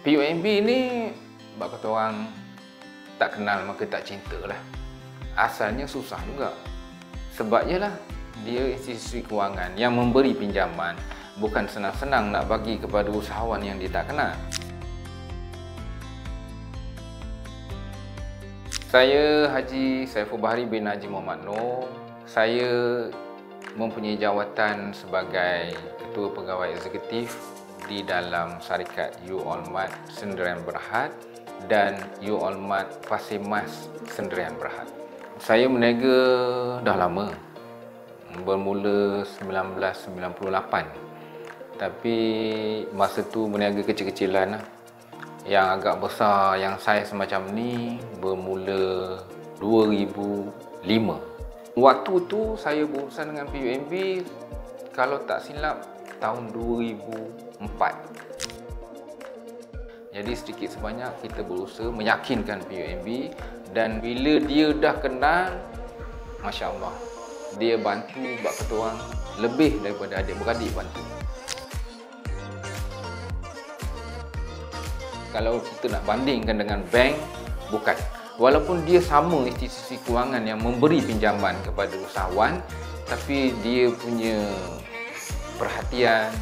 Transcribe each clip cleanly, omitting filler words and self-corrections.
PUMB ni bak kata orang tak kenal maka tak cinta lah. Asalnya susah juga. Sebabnya lah dia institusi kewangan yang memberi pinjaman, bukan senang-senang nak bagi kepada usahawan yang dia tak kenal. Saya Haji Saiful Bahari bin Haji Muhammad Noor. Saya mempunyai jawatan sebagai Ketua Pegawai Eksekutif di dalam syarikat You All Mart Sendirian Berhad dan You All Mart Pasir Mas Sendirian Berhad. Saya berniaga dah lama, bermula 1998. Tapi masa tu berniaga kecil-kecilan lah. Yang agak besar, yang saiz semacam ni bermula 2005. Waktu tu saya berurusan dengan PUMB, kalau tak silap tahun 2004. Jadi sedikit sebanyak kita berusaha meyakinkan PUMB, dan bila dia dah kenal, Masya Allah, dia bantu bak kata orang lebih daripada adik-beradik bantu. Kalau kita nak bandingkan dengan bank, bukan. Walaupun dia sama institusi kewangan yang memberi pinjaman kepada usahawan, tapi dia punya perhatian,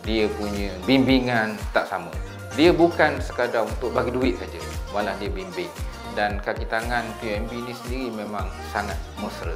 dia punya bimbingan tak sama. Dia bukan sekadar untuk bagi duit saja, malah dia bimbing. Dan kaki tangan PUMB ini sendiri memang sangat mesra.